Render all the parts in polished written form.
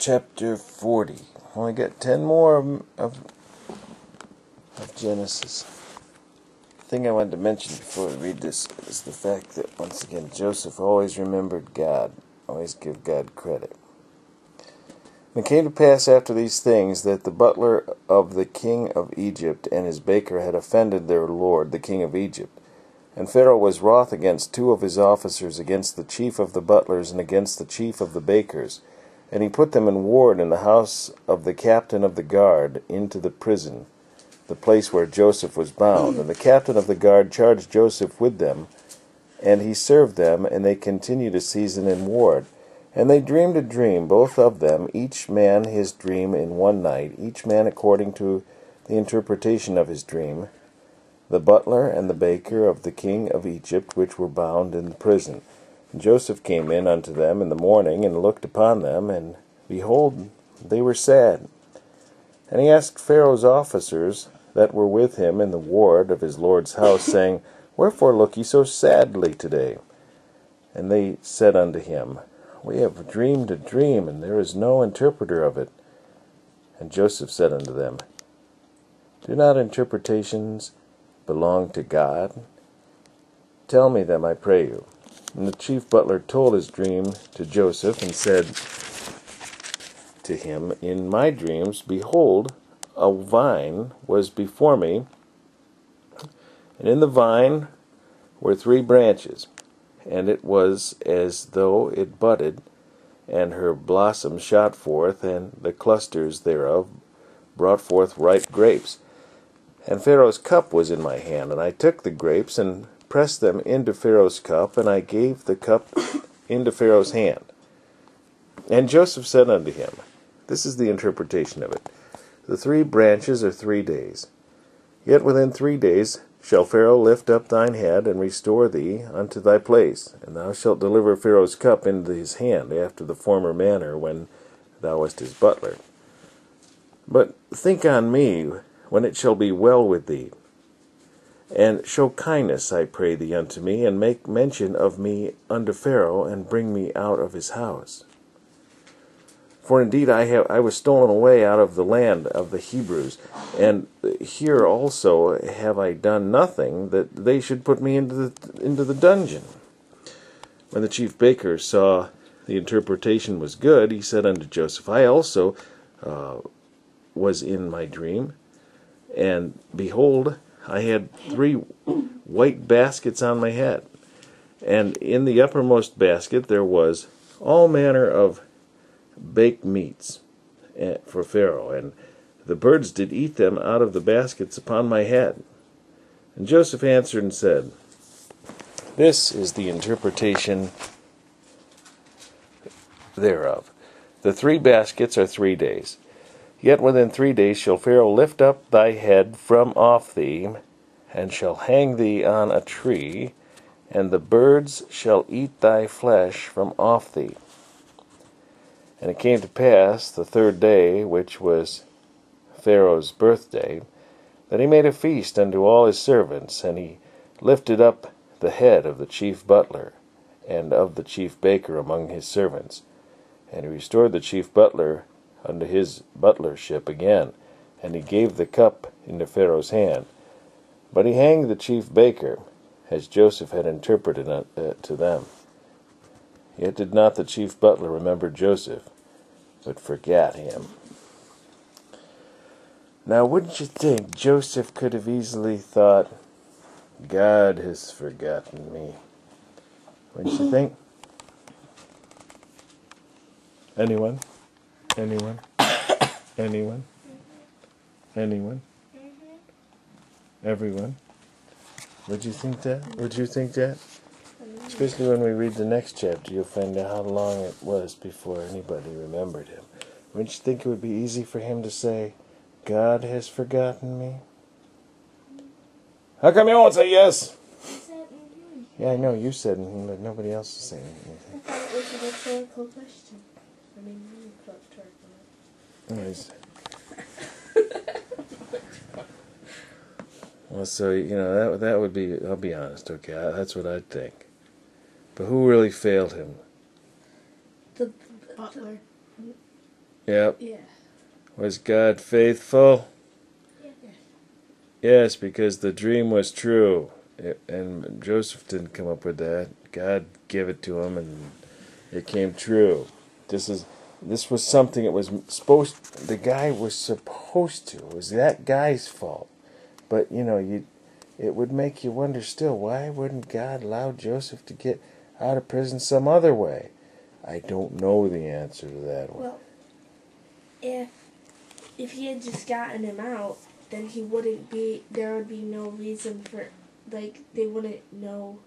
chapter 40. Only got 10 more of Genesis. The thing I wanted to mention before we read this is the fact that, once again, Joseph always remembered God. Always give God credit. And it came to pass after these things that the butler of the king of Egypt and his baker had offended their lord, the king of Egypt. And Pharaoh was wroth against 2 of his officers, against the chief of the butlers and against the chief of the bakers. And he put them in ward in the house of the captain of the guard into the prison, the place where Joseph was bound. And the captain of the guard charged Joseph with them, and he served them, and they continued a season in ward. And they dreamed a dream, both of them, each man his dream in one night, each man according to the interpretation of his dream, the butler and the baker of the king of Egypt, which were bound in the prison. And Joseph came in unto them in the morning, and looked upon them, and behold, they were sad. And he asked Pharaoh's officers that were with him in the ward of his lord's house, saying, Wherefore look ye so sadly today? And they said unto him, We have dreamed a dream, and there is no interpreter of it. And Joseph said unto them, Do not interpretations belong to God? Tell me them, I pray you. And the chief butler told his dream to Joseph, and said to him, In my dreams, behold, a vine was before me, and in the vine were 3 branches, and it was as though it budded, and her blossoms shot forth, and the clusters thereof brought forth ripe grapes. And Pharaoh's cup was in my hand, and I took the grapes, and pressed them into Pharaoh's cup, and I gave the cup into Pharaoh's hand. And Joseph said unto him, This is the interpretation of it. The 3 branches are 3 days. Yet within 3 days shall Pharaoh lift up thine head, and restore thee unto thy place, and thou shalt deliver Pharaoh's cup into his hand, after the former manner, when thou wast his butler. But think on me, when it shall be well with thee, and show kindness, I pray thee, unto me, and make mention of me unto Pharaoh, and bring me out of his house. For indeed I was stolen away out of the land of the Hebrews, and here also have I done nothing, that they should put me into the dungeon. When the chief baker saw the interpretation was good, he said unto Joseph, I also was in my dream, and behold, I had 3 white baskets on my head, and in the uppermost basket there was all manner of baked meats for Pharaoh, and the birds did eat them out of the baskets upon my head. And Joseph answered and said, This is the interpretation thereof. The 3 baskets are 3 days. Yet within 3 days shall Pharaoh lift up thy head from off thee, and shall hang thee on a tree, and the birds shall eat thy flesh from off thee. And it came to pass the 3rd day, which was Pharaoh's birthday, that he made a feast unto all his servants, and he lifted up the head of the chief butler and of the chief baker among his servants. And he restored the chief butler unto his butlership again, and he gave the cup into Pharaoh's hand. But he hanged the chief baker, as Joseph had interpreted to them. Yet did not the chief butler remember Joseph, but forgat him. Now, wouldn't you think Joseph could have easily thought, God has forgotten me? Wouldn't you think? Anyone? Anyone? Anyone? Anyone? Everyone? Would you think that? Would you think that? Especially when we read the next chapter, you'll find out how long it was before anybody remembered him. Wouldn't you think it would be easy for him to say, God has forgotten me? How come you won't say yes? Yeah, I know, you said anything, but nobody else is saying anything. I thought it was a rhetorical question. I mean, you thought rhetorical. Anyways. Well, so, that would be, I'll be honest, okay, that's what I'd think. But who really failed him? The butler. Yep. Yeah. Was God faithful? Yeah. Yes, because the dream was true. And Joseph didn't come up with that. God gave it to him, and it came true. This was something that was supposed. The guy was supposed to. It was that guy's fault. But it would make you wonder still. Why wouldn't God allow Joseph to get out of prison some other way? I don't know the answer to that one. Well, if he had just gotten him out, then he wouldn't be. There would be no reason for, like, they wouldn't know.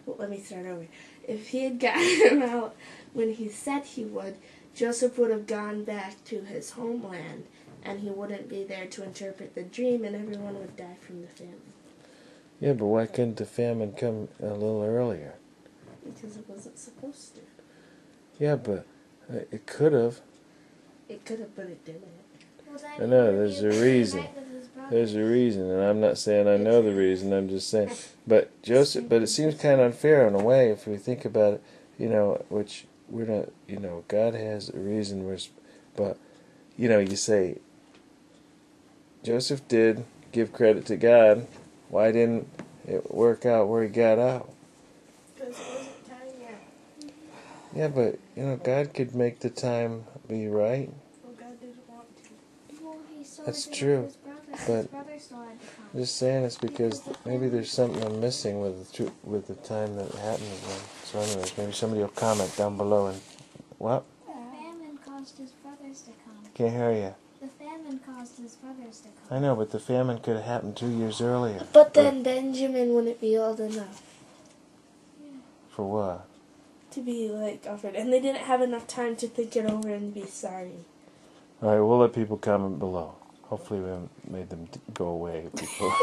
Well, let me start over. If he had gotten him out when he said he would, Joseph would have gone back to his homeland, and he wouldn't be there to interpret the dream, and everyone would die from the famine. Yeah, but why couldn't the famine come a little earlier? Because it wasn't supposed to. Yeah, but it could have. It could have, but it didn't. I know, there's a reason. There's a reason, and I'm not saying I know the reason, I'm just saying. But it seems kind of unfair in a way if we think about it, which we're not, God has a reason, but, you say, Joseph did give credit to God. Why didn't it work out where he got out? Because it wasn't time yet. Yeah, but, God could make the time be right. Well, God didn't want to. Well, he still That's had to true, go with his brother. but His brother still had to come. I'm just saying it's because maybe there's something I'm missing with the time that happened again. So anyways, maybe somebody will comment down below and what? The famine caused his brothers to come. Can't hear you. The famine caused his brothers to come. I know, but the famine could have happened 2 years earlier. But then Benjamin wouldn't be old enough For what? to be, offered. And they didn't have enough time to think it over and be sorry. All right, we'll let people comment below. Hopefully we haven't made them go away before.